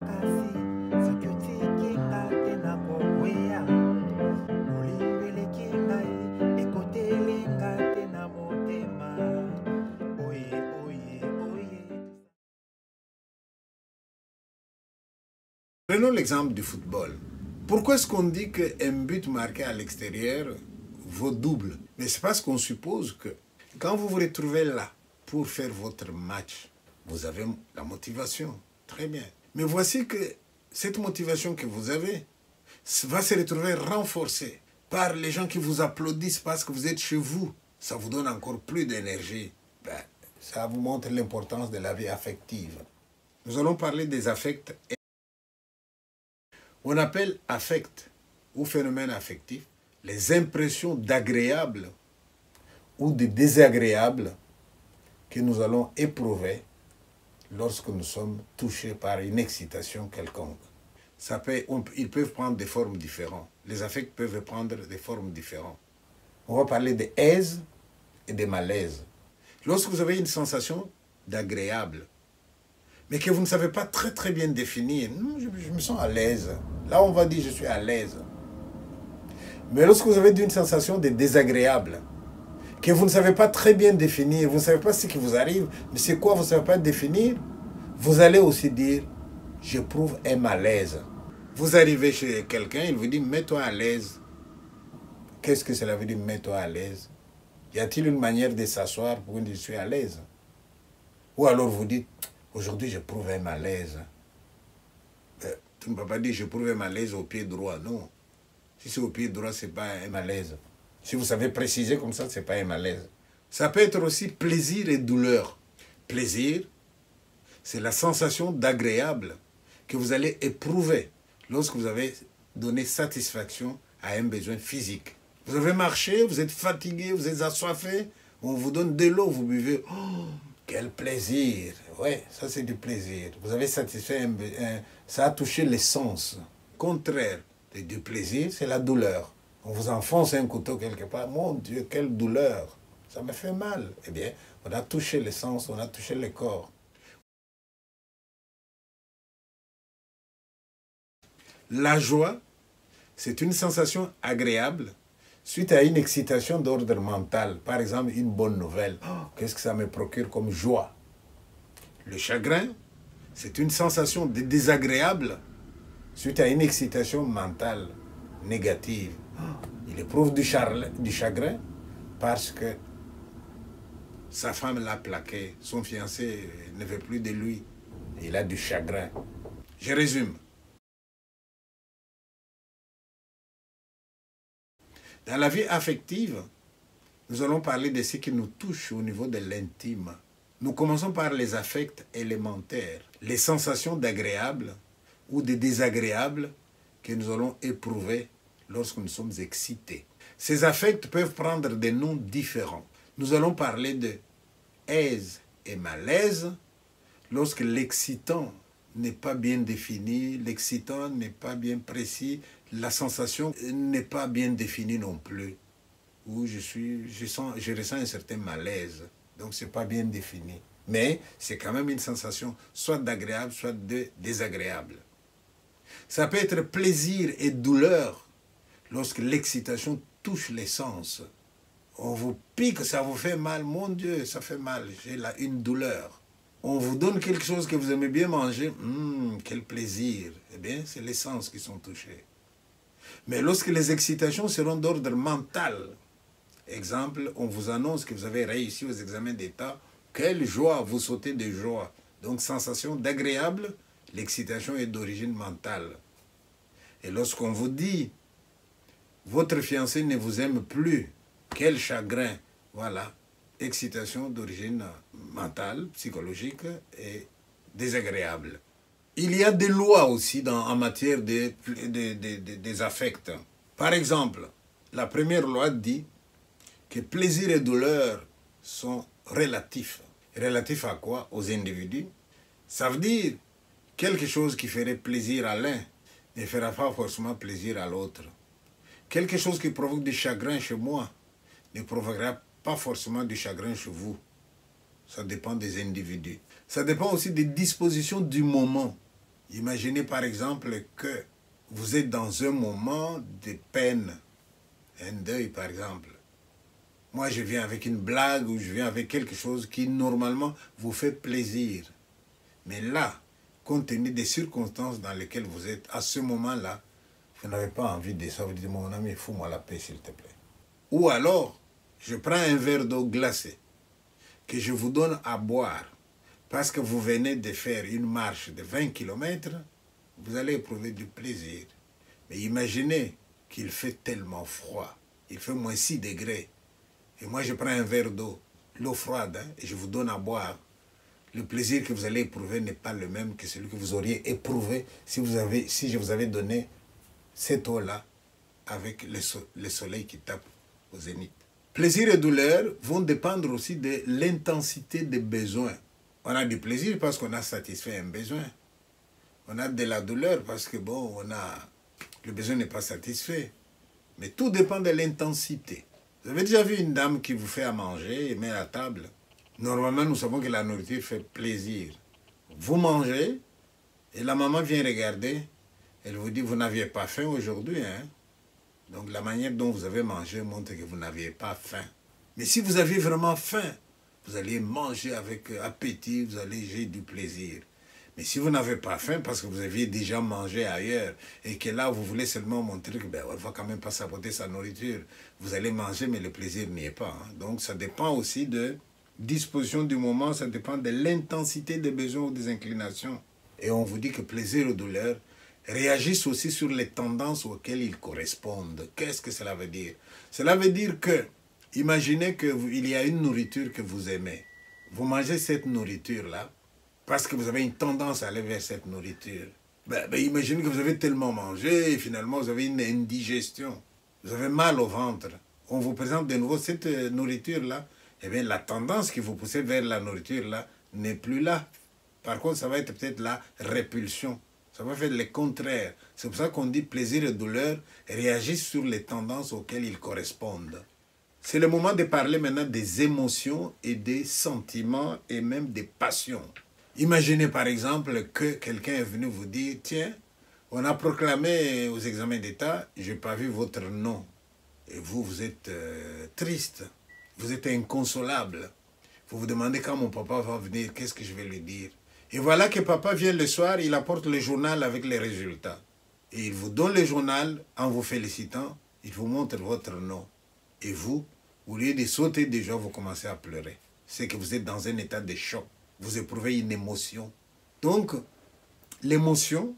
Prenons l'exemple du football. Pourquoi est-ce qu'on dit qu'un but marqué à l'extérieur vaut double? Mais c'est parce qu'on suppose que quand vous vous retrouvez là pour faire votre match, vous avez la motivation. Très bien. Mais voici que cette motivation que vous avez va se retrouver renforcée par les gens qui vous applaudissent parce que vous êtes chez vous. Ça vous donne encore plus d'énergie. Ça vous montre l'importance de la vie affective. Nous allons parler des affects. On appelle affect ou phénomène affectif les impressions d'agréable ou de désagréable que nous allons éprouver lorsque nous sommes touchés par une excitation quelconque. Ils peuvent prendre des formes différentes. Les affects peuvent prendre des formes différentes. On va parler de aise et de malaise. Lorsque vous avez une sensation d'agréable, mais que vous ne savez pas très bien définir, je me sens à l'aise. Là, on va dire je suis à l'aise. Mais lorsque vous avez une sensation de désagréable, que vous ne savez pas très bien définir, vous ne savez pas ce qui vous arrive, mais c'est quoi vous ne savez pas définir, vous allez aussi dire j'éprouve un malaise. Vous arrivez chez quelqu'un, il vous dit mets-toi à l'aise. Qu'est-ce que cela veut dire mets-toi à l'aise? Y a-t-il une manière de s'asseoir pour dire je suis à l'aise? Ou alors vous dites aujourd'hui j'éprouve un malaise. Tu ne peux pas dire j'éprouve un malaise au pied droit, non. Si c'est au pied droit, ce n'est pas un malaise. Si vous savez préciser comme ça, ce n'est pas un malaise. Ça peut être aussi plaisir et douleur. Plaisir, c'est la sensation d'agréable que vous allez éprouver lorsque vous avez donné satisfaction à un besoin physique. Vous avez marché, vous êtes fatigué, vous êtes assoiffé, on vous donne de l'eau, vous buvez. Oh, quel plaisir! Oui, ça c'est du plaisir. Vous avez satisfait ça a touché les sens. Contraire du plaisir, c'est la douleur. On vous enfonce un couteau quelque part. Mon Dieu, quelle douleur! Ça me fait mal. Eh bien, on a touché les sens, on a touché le corps. La joie, c'est une sensation agréable suite à une excitation d'ordre mental. Par exemple, une bonne nouvelle. Oh, qu'est-ce que ça me procure comme joie? Le chagrin, c'est une sensation désagréable suite à une excitation mentale négative. Il éprouve du chagrin parce que sa femme l'a plaqué, son fiancé ne veut plus de lui. Il a du chagrin. Je résume. Dans la vie affective, nous allons parler de ce qui nous touche au niveau de l'intime. Nous commençons par les affects élémentaires, les sensations d'agréable ou de désagréable que nous allons éprouver lorsque nous sommes excités. Ces affects peuvent prendre des noms différents. Nous allons parler de aise et malaise lorsque l'excitant n'est pas bien défini, l'excitant n'est pas bien précis, la sensation n'est pas bien définie non plus. Où je ressens un certain malaise. Donc, ce n'est pas bien défini. Mais c'est quand même une sensation soit d'agréable, soit de désagréable. Ça peut être plaisir et douleur lorsque l'excitation touche les sens. On vous pique, ça vous fait mal. Mon Dieu, ça fait mal. J'ai là une douleur. On vous donne quelque chose que vous aimez bien manger. Quel plaisir. Eh bien, c'est les sens qui sont touchés. Mais lorsque les excitations seront d'ordre mental, exemple, on vous annonce que vous avez réussi aux examens d'État. Quelle joie, vous sautez de joie. Donc, sensation d'agréable, l'excitation est d'origine mentale. Et lorsqu'on vous dit, votre fiancé ne vous aime plus, quel chagrin, voilà, excitation d'origine mentale, psychologique et désagréable. Il y a des lois aussi en matière des affects. Par exemple, la première loi dit que plaisir et douleur sont relatifs. Relatifs à quoi? Aux individus. Ça veut dire quelque chose qui ferait plaisir à l'un ne fera pas forcément plaisir à l'autre. Quelque chose qui provoque du chagrin chez moi ne provoquera pas forcément du chagrin chez vous. Ça dépend des individus. Ça dépend aussi des dispositions du moment. Imaginez par exemple que vous êtes dans un moment de peine, un deuil par exemple. Moi, je viens avec une blague ou je viens avec quelque chose qui, normalement, vous fait plaisir. Mais là, compte tenu des circonstances dans lesquelles vous êtes, à ce moment-là, vous n'avez pas envie de ça. Vous dites, mon ami, fous-moi la paix, s'il te plaît. Ou alors, je prends un verre d'eau glacée que je vous donne à boire parce que vous venez de faire une marche de 20 km, vous allez éprouver du plaisir. Mais imaginez qu'il fait tellement froid. Il fait moins 6 degrés. Et moi, je prends un verre d'eau, l'eau froide, hein, et je vous donne à boire. Le plaisir que vous allez éprouver n'est pas le même que celui que vous auriez éprouvé si je vous avais donné cette eau-là avec le soleil qui tape au zénith. Plaisir et douleur vont dépendre aussi de l'intensité des besoins. On a du plaisir parce qu'on a satisfait un besoin. On a de la douleur parce que, bon, le besoin n'est pas satisfait. Mais tout dépend de l'intensité. Vous avez déjà vu une dame qui vous fait à manger et met à table? Normalement, nous savons que la nourriture fait plaisir. Vous mangez et la maman vient regarder. Elle vous dit, vous n'aviez pas faim aujourd'hui, hein? Donc la manière dont vous avez mangé montre que vous n'aviez pas faim. Mais si vous aviez vraiment faim, vous allez manger avec appétit, vous allez j'ai du plaisir. Mais si vous n'avez pas faim parce que vous aviez déjà mangé ailleurs et que là vous voulez seulement montrer que on ne va quand même pas saboter sa nourriture, vous allez manger mais le plaisir n'y est pas. Hein. Donc ça dépend aussi de disposition du moment, ça dépend de l'intensité des besoins ou des inclinations. Et on vous dit que plaisir ou douleur réagissent aussi sur les tendances auxquelles ils correspondent. Qu'est-ce que cela veut dire? Cela veut dire que, imaginez qu'il y a une nourriture que vous aimez. Vous mangez cette nourriture-là parce que vous avez une tendance à aller vers cette nourriture. Imaginez que vous avez tellement mangé et finalement vous avez une indigestion. Vous avez mal au ventre. On vous présente de nouveau cette nourriture-là. Eh bien, la tendance qui vous pousse vers la nourriture-là n'est plus là. Par contre, ça va être peut-être la répulsion. Ça va faire le contraire. C'est pour ça qu'on dit plaisir et douleur réagissent sur les tendances auxquelles ils correspondent. C'est le moment de parler maintenant des émotions et des sentiments et même des passions. Imaginez par exemple que quelqu'un est venu vous dire, tiens, on a proclamé aux examens d'État, je n'ai pas vu votre nom. Et vous, vous êtes triste, vous êtes inconsolable. Vous vous demandez quand mon papa va venir, qu'est-ce que je vais lui dire? Et voilà que papa vient le soir, il apporte le journal avec les résultats. Et il vous donne le journal en vous félicitant, il vous montre votre nom. Et vous, au lieu de sauter de joie, vous commencez à pleurer. C'est que vous êtes dans un état de choc. Vous éprouvez une émotion. Donc, l'émotion,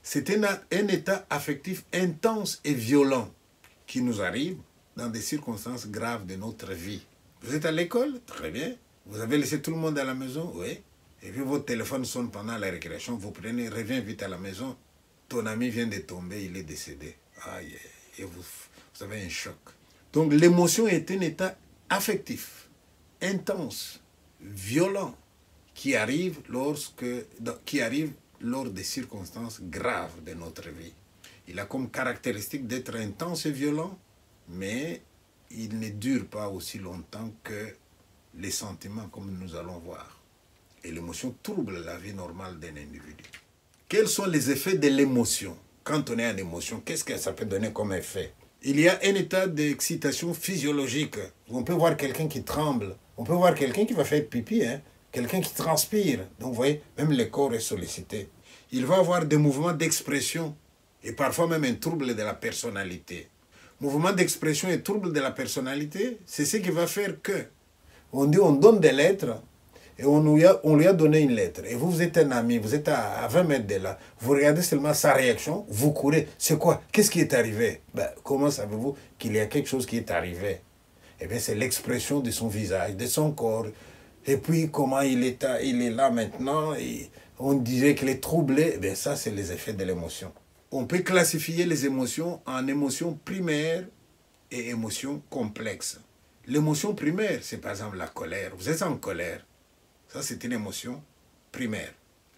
c'est un état affectif intense et violent qui nous arrive dans des circonstances graves de notre vie. Vous êtes à l'école? Très bien. Vous avez laissé tout le monde à la maison? Oui. Et puis votre téléphone sonne pendant la récréation, vous prenez, reviens vite à la maison. Ton ami vient de tomber, il est décédé. Aïe, et vous avez un choc. Donc l'émotion est un état affectif, intense, violent, qui arrive lors des circonstances graves de notre vie. Il a comme caractéristique d'être intense et violent, mais il ne dure pas aussi longtemps que les sentiments, comme nous allons voir. Et l'émotion trouble la vie normale d'un individu. Quels sont les effets de l'émotion? Quand on est en émotion, qu'est-ce que ça peut donner comme effet? Il y a un état d'excitation physiologique. On peut voir quelqu'un qui tremble. On peut voir quelqu'un qui va faire pipi, hein? Quelqu'un qui transpire. Donc vous voyez, même le corps est sollicité. Il va avoir des mouvements d'expression et parfois même un trouble de la personnalité. Mouvement d'expression et trouble de la personnalité, c'est ce qui va faire que on donne des lettres. Et on lui a donné une lettre. Et vous êtes un ami, vous êtes à 20 mètres de là. Vous regardez seulement sa réaction, vous courez. C'est quoi? Qu'est-ce qui est arrivé? Comment savez-vous qu'il y a quelque chose qui est arrivé? Eh bien, c'est l'expression de son visage, de son corps. Et puis, comment il est là maintenant. Et on dirait qu'il est troublé. Eh bien, ça, c'est les effets de l'émotion. On peut classifier les émotions en émotions primaires et émotions complexes. L'émotion primaire, c'est par exemple la colère. Vous êtes en colère. Ça, c'est une émotion primaire.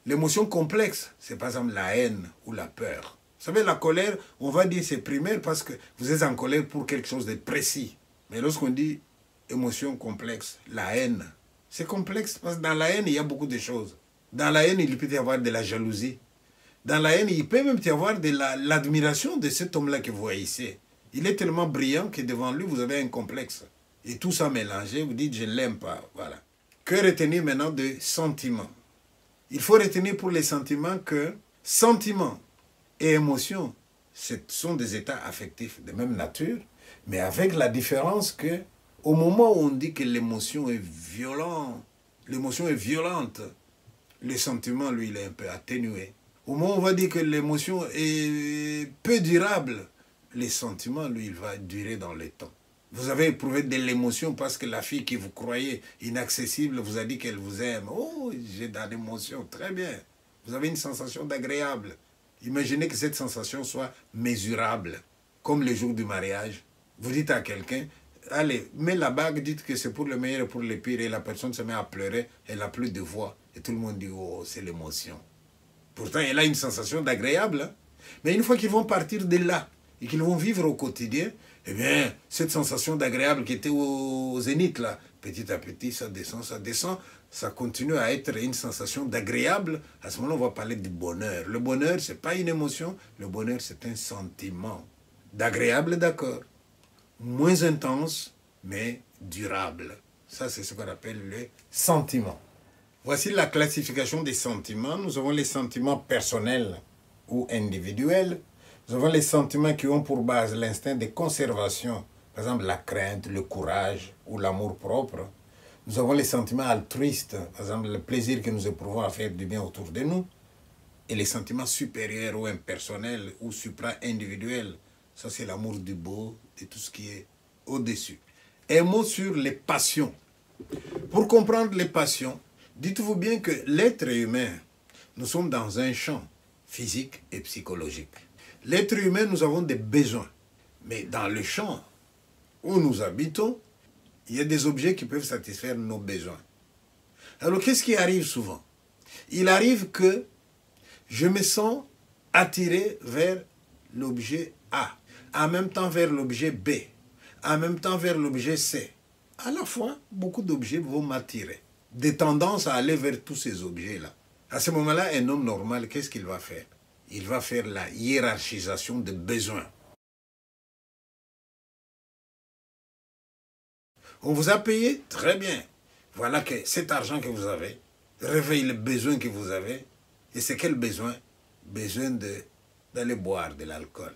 L'émotion complexe, c'est par exemple la haine ou la peur. Vous savez, la colère, on va dire c'est primaire parce que vous êtes en colère pour quelque chose de précis. Mais lorsqu'on dit émotion complexe, la haine, c'est complexe parce que dans la haine, il y a beaucoup de choses. Dans la haine, il peut y avoir de la jalousie. Dans la haine, il peut même y avoir de l'admiration de cet homme-là que vous voyez ici. Il est tellement brillant que devant lui, vous avez un complexe. Et tout ça mélangé, vous dites, je ne l'aime pas. Voilà. Que retenir maintenant de sentiments? Il faut retenir pour les sentiments que sentiments et émotions, ce sont des états affectifs de même nature, mais avec la différence que au moment où on dit que l'émotion est violente, le sentiment, lui, il est un peu atténué. Au moment où on va dire que l'émotion est peu durable, le sentiment, lui, il va durer dans le temps. Vous avez éprouvé de l'émotion parce que la fille que vous croyez inaccessible vous a dit qu'elle vous aime. Oh, j'ai de l'émotion, très bien. Vous avez une sensation d'agréable. Imaginez que cette sensation soit mesurable, comme le jour du mariage. Vous dites à quelqu'un, allez, mets la bague, dites que c'est pour le meilleur et pour le pire, et la personne se met à pleurer, elle n'a plus de voix. Et tout le monde dit, oh, c'est l'émotion. Pourtant, elle a une sensation d'agréable. Hein? Mais une fois qu'ils vont partir de là, et qu'ils vont vivre au quotidien, eh bien, cette sensation d'agréable qui était au zénith, là, petit à petit, ça descend, ça continue à être une sensation d'agréable. À ce moment-là, on va parler du bonheur. Le bonheur, ce n'est pas une émotion, le bonheur, c'est un sentiment. D'agréable, d'accord. Moins intense, mais durable. Ça, c'est ce qu'on appelle le sentiment. Voici la classification des sentiments. Nous avons les sentiments personnels ou individuels. Nous avons les sentiments qui ont pour base l'instinct de conservation, par exemple la crainte, le courage ou l'amour propre. Nous avons les sentiments altruistes, par exemple le plaisir que nous éprouvons à faire du bien autour de nous. Et les sentiments supérieurs ou impersonnels ou supra-individuels, ça c'est l'amour du beau, de tout ce qui est au-dessus. Un mot sur les passions. Pour comprendre les passions, dites-vous bien que l'être humain, nous sommes dans un champ physique et psychologique. L'être humain, nous avons des besoins. Mais dans le champ où nous habitons, il y a des objets qui peuvent satisfaire nos besoins. Alors, qu'est-ce qui arrive souvent? Il arrive que je me sens attiré vers l'objet A, en même temps vers l'objet B, en même temps vers l'objet C. À la fois, beaucoup d'objets vont m'attirer. Des tendances à aller vers tous ces objets-là. À ce moment-là, un homme normal, qu'est-ce qu'il va faire? Il va faire la hiérarchisation des besoins. On vous a payé? Très bien. Voilà que cet argent que vous avez réveille les besoins que vous avez. Et c'est quel besoin? Besoin d'aller boire de l'alcool.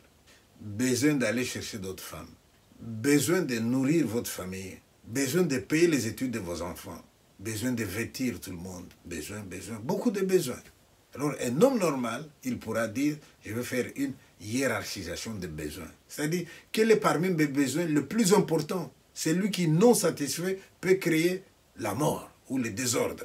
Besoin d'aller chercher d'autres femmes. Besoin de nourrir votre famille. Besoin de payer les études de vos enfants. Besoin de vêtir tout le monde. Besoin, beaucoup de besoins. Alors, un homme normal, il pourra dire, je vais faire une hiérarchisation des besoins. C'est-à-dire, quel est parmi mes besoins le plus important? Celui qui, non satisfait, peut créer la mort ou le désordre.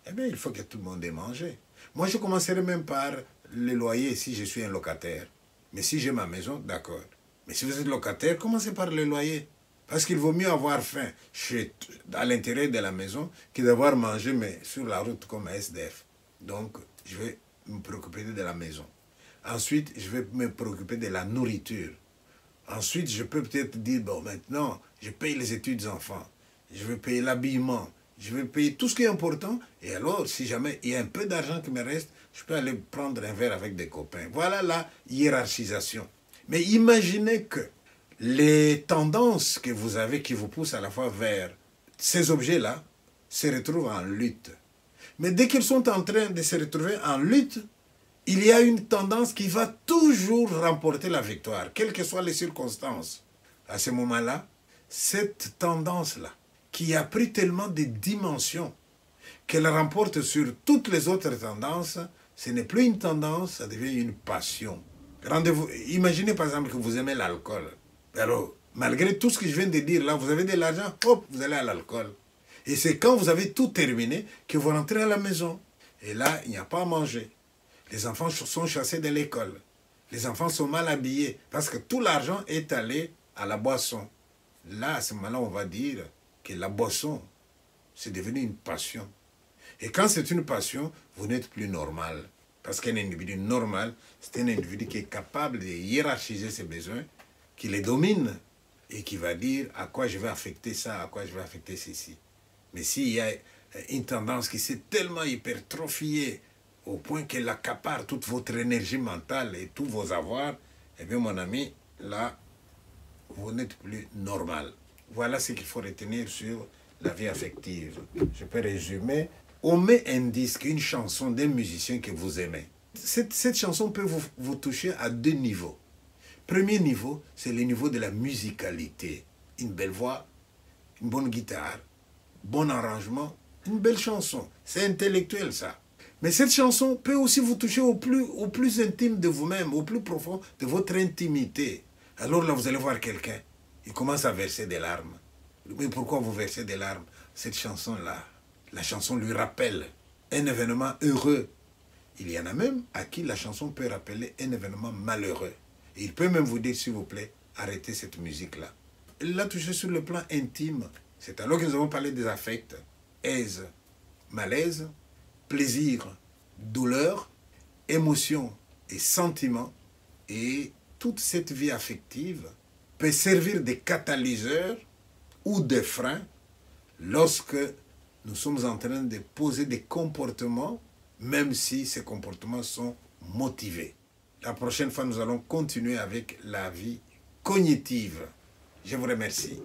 Eh bien, il faut que tout le monde ait mangé. Moi, je commencerai même par le loyer si je suis un locataire. Mais si j'ai ma maison, d'accord. Mais si vous êtes locataire, commencez par le loyer. Parce qu'il vaut mieux avoir faim à l'intérieur de la maison que d'avoir mangé mais sur la route comme un SDF. Donc, je vais me préoccuper de la maison. Ensuite, je vais me préoccuper de la nourriture. Ensuite, je peux peut-être dire, bon, maintenant, je paye les études des enfants. Je vais payer l'habillement. Je vais payer tout ce qui est important. Et alors, si jamais il y a un peu d'argent qui me reste, je peux aller prendre un verre avec des copains. Voilà la hiérarchisation. Mais imaginez que les tendances que vous avez qui vous poussent à la fois vers ces objets-là se retrouvent en lutte. Mais dès qu'ils sont en train de se retrouver en lutte, il y a une tendance qui va toujours remporter la victoire, quelles que soient les circonstances. À ce moment-là, cette tendance-là, qui a pris tellement de dimensions, qu'elle remporte sur toutes les autres tendances, ce n'est plus une tendance, ça devient une passion. Rendez-vous, imaginez par exemple que vous aimez l'alcool. Alors, malgré tout ce que je viens de dire là, vous avez de l'argent, hop, vous allez à l'alcool. Et c'est quand vous avez tout terminé que vous rentrez à la maison. Et là, il n'y a pas à manger. Les enfants sont chassés de l'école. Les enfants sont mal habillés parce que tout l'argent est allé à la boisson. Là, à ce moment-là, on va dire que la boisson, c'est devenu une passion. Et quand c'est une passion, vous n'êtes plus normal. Parce qu'un individu normal, c'est un individu qui est capable de hiérarchiser ses besoins, qui les domine et qui va dire à quoi je vais affecter ça, à quoi je vais affecter ceci. Mais s'il y a une tendance qui s'est tellement hypertrophiée au point qu'elle accapare toute votre énergie mentale et tous vos avoirs, eh bien mon ami, là, vous n'êtes plus normal. Voilà ce qu'il faut retenir sur la vie affective. Je peux résumer. On met un disque, une chanson d'un musicien que vous aimez. Cette chanson peut vous toucher à deux niveaux. Premier niveau, c'est le niveau de la musicalité. Une belle voix, une bonne guitare, bon arrangement, une belle chanson. C'est intellectuel ça. Mais cette chanson peut aussi vous toucher au plus intime de vous-même, au plus profond de votre intimité. Alors là, vous allez voir quelqu'un, il commence à verser des larmes. Mais pourquoi vous versez des larmes? Cette chanson-là, la chanson lui rappelle un événement heureux. Il y en a même à qui la chanson peut rappeler un événement malheureux. Et il peut même vous dire, s'il vous plaît, arrêtez cette musique-là. Il l'a touché sur le plan intime. C'est alors que nous avons parlé des affects. Aise, malaise, plaisir, douleur, émotion et sentiment. Et toute cette vie affective peut servir de catalyseur ou de frein lorsque nous sommes en train de poser des comportements, même si ces comportements sont motivés. La prochaine fois, nous allons continuer avec la vie cognitive. Je vous remercie.